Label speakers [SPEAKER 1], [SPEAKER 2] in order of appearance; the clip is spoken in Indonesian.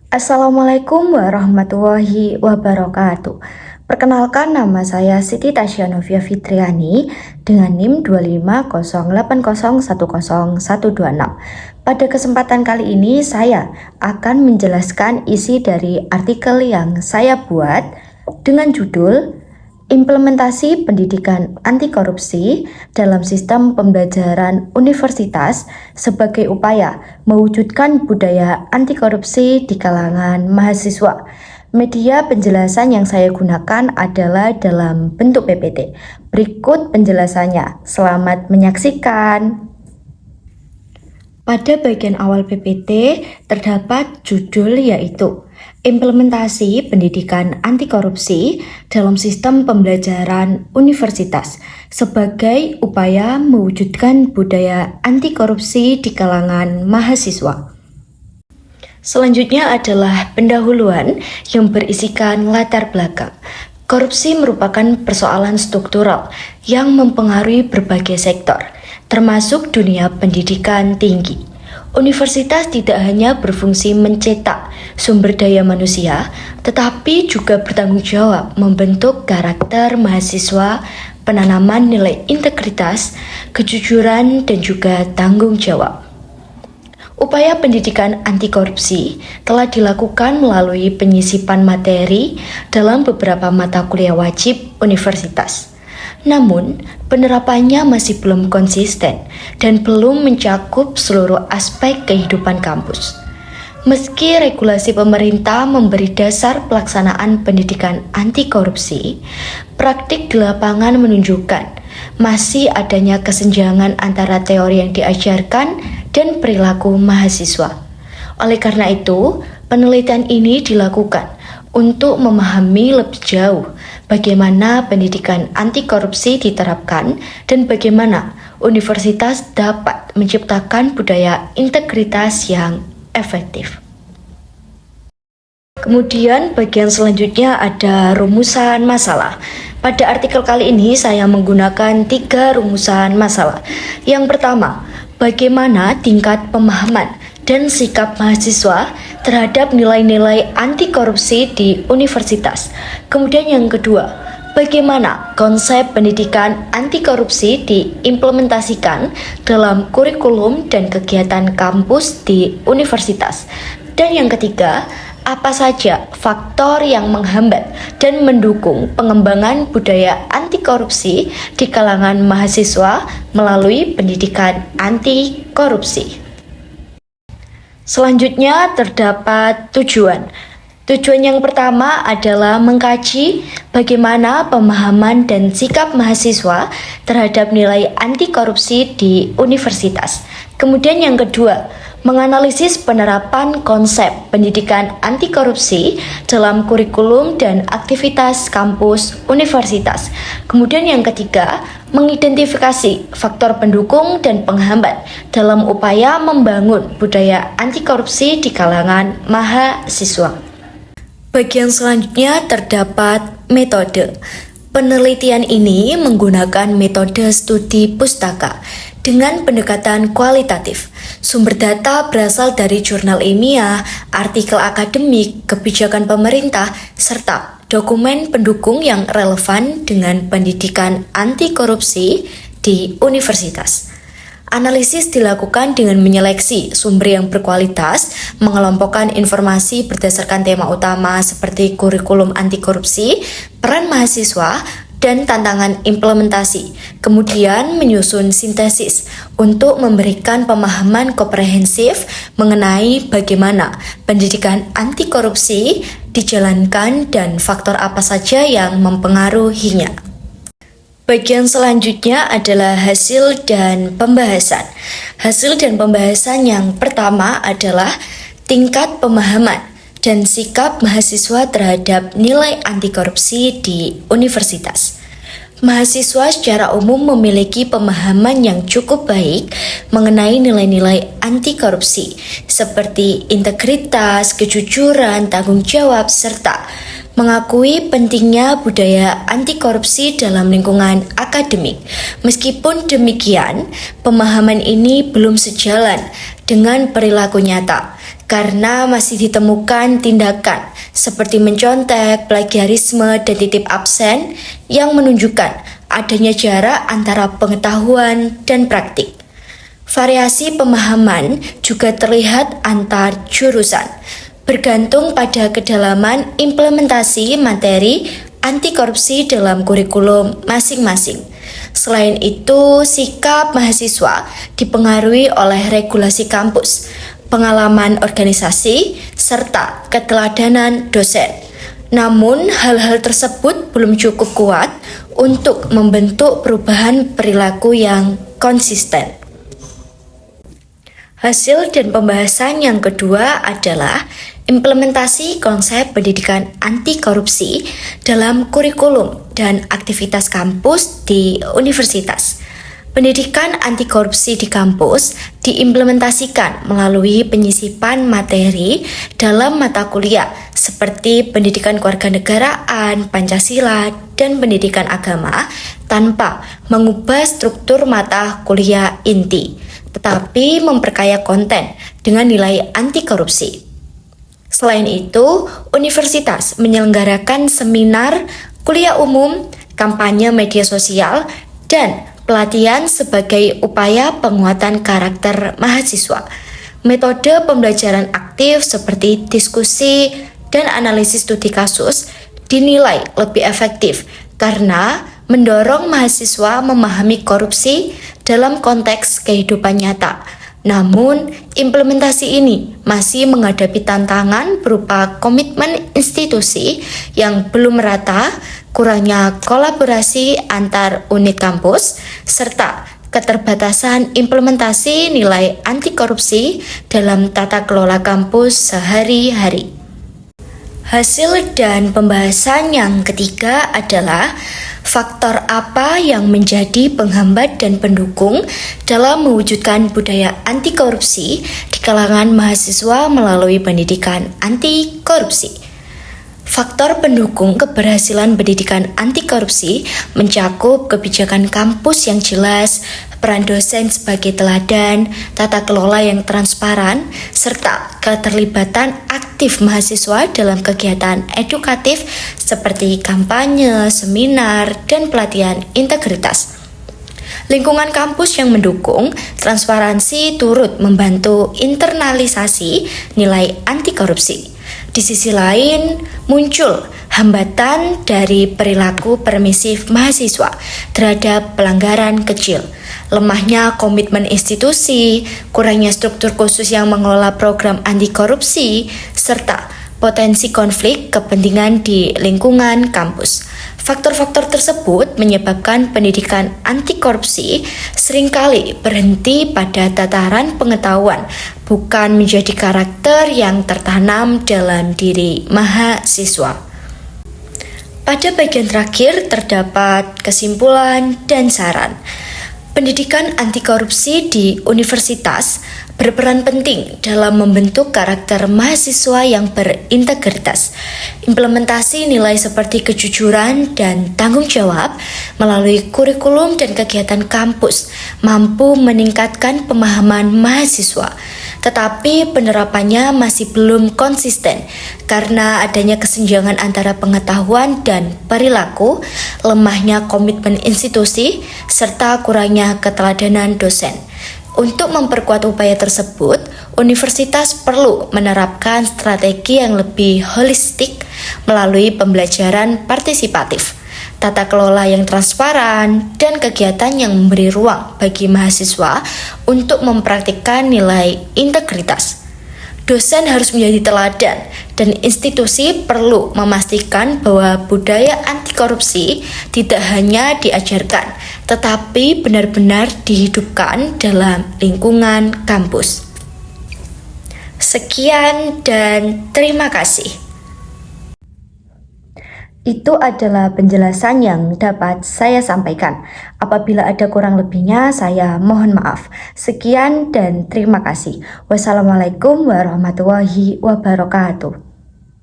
[SPEAKER 1] Assalamualaikum warahmatullahi wabarakatuh. Perkenalkan, nama saya Siti Tasya Novia Fitriani dengan NIM 25080101126. Pada kesempatan kali ini saya akan menjelaskan isi dari artikel yang saya buat dengan judul Implementasi Pendidikan Anti Korupsi dalam Sistem Pembelajaran Universitas sebagai upaya mewujudkan budaya anti korupsi di kalangan mahasiswa. Media penjelasan yang saya gunakan adalah dalam bentuk PPT. Berikut penjelasannya. Selamat menyaksikan. Pada bagian awal PPT terdapat judul yaitu Implementasi Pendidikan Anti Korupsi dalam Sistem Pembelajaran Universitas sebagai upaya mewujudkan budaya anti korupsi di kalangan mahasiswa. Selanjutnya adalah pendahuluan yang berisikan latar belakang. Korupsi merupakan persoalan struktural yang mempengaruhi berbagai sektor, termasuk dunia pendidikan tinggi. Universitas tidak hanya berfungsi mencetak sumber daya manusia, tetapi juga bertanggung jawab membentuk karakter mahasiswa, penanaman nilai integritas, kejujuran, dan juga tanggung jawab. Upaya pendidikan anti korupsi telah dilakukan melalui penyisipan materi dalam beberapa mata kuliah wajib universitas. Namun, penerapannya masih belum konsisten dan belum mencakup seluruh aspek kehidupan kampus. Meski regulasi pemerintah memberi dasar pelaksanaan pendidikan anti korupsi, praktik di lapangan menunjukkan masih adanya kesenjangan antara teori yang diajarkan dan perilaku mahasiswa. Oleh karena itu, penelitian ini dilakukan untuk memahami lebih jauh bagaimana pendidikan anti korupsi diterapkan dan bagaimana universitas dapat menciptakan budaya integritas yang efektif. Kemudian bagian selanjutnya ada rumusan masalah. Pada artikel kali ini saya menggunakan 3 rumusan masalah. Yang pertama, bagaimana tingkat pemahaman dan sikap mahasiswa terhadap nilai-nilai anti korupsi di universitas. Kemudian yang kedua, bagaimana konsep pendidikan anti korupsi diimplementasikan dalam kurikulum dan kegiatan kampus di universitas. Dan yang ketiga, apa saja faktor yang menghambat dan mendukung pengembangan budaya anti korupsi di kalangan mahasiswa melalui pendidikan anti korupsi. Selanjutnya terdapat tujuan. Tujuan yang pertama adalah mengkaji bagaimana pemahaman dan sikap mahasiswa terhadap nilai anti korupsi di universitas. Kemudian yang kedua, menganalisis penerapan konsep pendidikan anti korupsi dalam kurikulum dan aktivitas kampus universitas. Kemudian yang ketiga, mengidentifikasi faktor pendukung dan penghambat dalam upaya membangun budaya anti korupsi di kalangan mahasiswa. Bagian selanjutnya terdapat metode. Penelitian ini menggunakan metode studi pustaka dengan pendekatan kualitatif. Sumber data berasal dari jurnal ilmiah, artikel akademik, kebijakan pemerintah, serta dokumen pendukung yang relevan dengan pendidikan anti korupsi di universitas. Analisis dilakukan dengan menyeleksi sumber yang berkualitas, mengelompokkan informasi berdasarkan tema utama seperti kurikulum anti korupsi, peran mahasiswa, dan tantangan implementasi. Kemudian menyusun sintesis untuk memberikan pemahaman komprehensif mengenai bagaimana pendidikan anti korupsi dijalankan dan faktor apa saja yang mempengaruhinya. Bagian selanjutnya adalah hasil dan pembahasan. Hasil dan pembahasan yang pertama adalah tingkat pemahaman dan sikap mahasiswa terhadap nilai anti korupsi di universitas. Mahasiswa secara umum memiliki pemahaman yang cukup baik mengenai nilai-nilai anti korupsi seperti integritas, kejujuran, tanggung jawab, serta mengakui pentingnya budaya anti korupsi dalam lingkungan akademik. Meskipun demikian, pemahaman ini belum sejalan dengan perilaku nyata. karena masih ditemukan tindakan seperti mencontek, plagiarisme, dan titip absen yang menunjukkan adanya jarak antara pengetahuan dan praktik. Variasi pemahaman juga terlihat antar jurusan, bergantung pada kedalaman implementasi materi anti korupsi dalam kurikulum masing-masing. Selain itu, sikap mahasiswa dipengaruhi oleh regulasi kampus, pengalaman organisasi, serta keteladanan dosen. Namun, hal-hal tersebut belum cukup kuat untuk membentuk perubahan perilaku yang konsisten. Hasil dan pembahasan yang kedua adalah implementasi konsep pendidikan anti korupsi dalam kurikulum dan aktivitas kampus di universitas. Pendidikan anti korupsi di kampus diimplementasikan melalui penyisipan materi dalam mata kuliah seperti pendidikan kewarganegaraan, Pancasila, dan pendidikan agama tanpa mengubah struktur mata kuliah inti, tetapi memperkaya konten dengan nilai anti korupsi. Selain itu, universitas menyelenggarakan seminar, kuliah umum, kampanye media sosial, dan pelatihan sebagai upaya penguatan karakter mahasiswa. Metode pembelajaran aktif seperti diskusi dan analisis studi kasus dinilai lebih efektif karena mendorong mahasiswa memahami korupsi dalam konteks kehidupan nyata. Namun, implementasi ini masih menghadapi tantangan berupa komitmen institusi yang belum merata, kurangnya kolaborasi antar unit kampus, serta keterbatasan implementasi nilai anti korupsi dalam tata kelola kampus sehari-hari. Hasil dan pembahasan yang ketiga adalah faktor apa yang menjadi penghambat dan pendukung dalam mewujudkan budaya anti korupsi di kalangan mahasiswa melalui pendidikan anti korupsi. Faktor pendukung keberhasilan pendidikan anti korupsi mencakup kebijakan kampus yang jelas, peran dosen sebagai teladan, tata kelola yang transparan, serta keterlibatan aktif mahasiswa dalam kegiatan edukatif seperti kampanye, seminar, dan pelatihan integritas. Lingkungan kampus yang mendukung transparansi turut membantu internalisasi nilai anti korupsi. Di sisi lain, muncul hambatan dari perilaku permisif mahasiswa terhadap pelanggaran kecil, lemahnya komitmen institusi, kurangnya struktur khusus yang mengelola program anti korupsi, serta potensi konflik kepentingan di lingkungan kampus. Faktor-faktor tersebut menyebabkan pendidikan anti korupsi seringkali berhenti pada tataran pengetahuan, bukan menjadi karakter yang tertanam dalam diri mahasiswa. Pada bagian terakhir terdapat kesimpulan dan saran. Pendidikan anti korupsi di universitas berperan penting dalam membentuk karakter mahasiswa yang berintegritas. Implementasi nilai seperti kejujuran dan tanggung jawab melalui kurikulum dan kegiatan kampus mampu meningkatkan pemahaman mahasiswa. Tetapi penerapannya masih belum konsisten karena adanya kesenjangan antara pengetahuan dan perilaku, lemahnya komitmen institusi, serta kurangnya keteladanan dosen. Untuk memperkuat upaya tersebut, universitas perlu menerapkan strategi yang lebih holistik melalui pembelajaran partisipatif, tata kelola yang transparan, dan kegiatan yang memberi ruang bagi mahasiswa untuk mempraktikkan nilai integritas. Dosen harus menjadi teladan, dan institusi perlu memastikan bahwa budaya anti korupsi tidak hanya diajarkan, tetapi benar-benar dihidupkan dalam lingkungan kampus. Sekian dan terima kasih. Itu adalah penjelasan yang dapat saya sampaikan. Apabila ada kurang lebihnya, saya mohon maaf. Sekian dan terima kasih. Wassalamualaikum warahmatullahi wabarakatuh.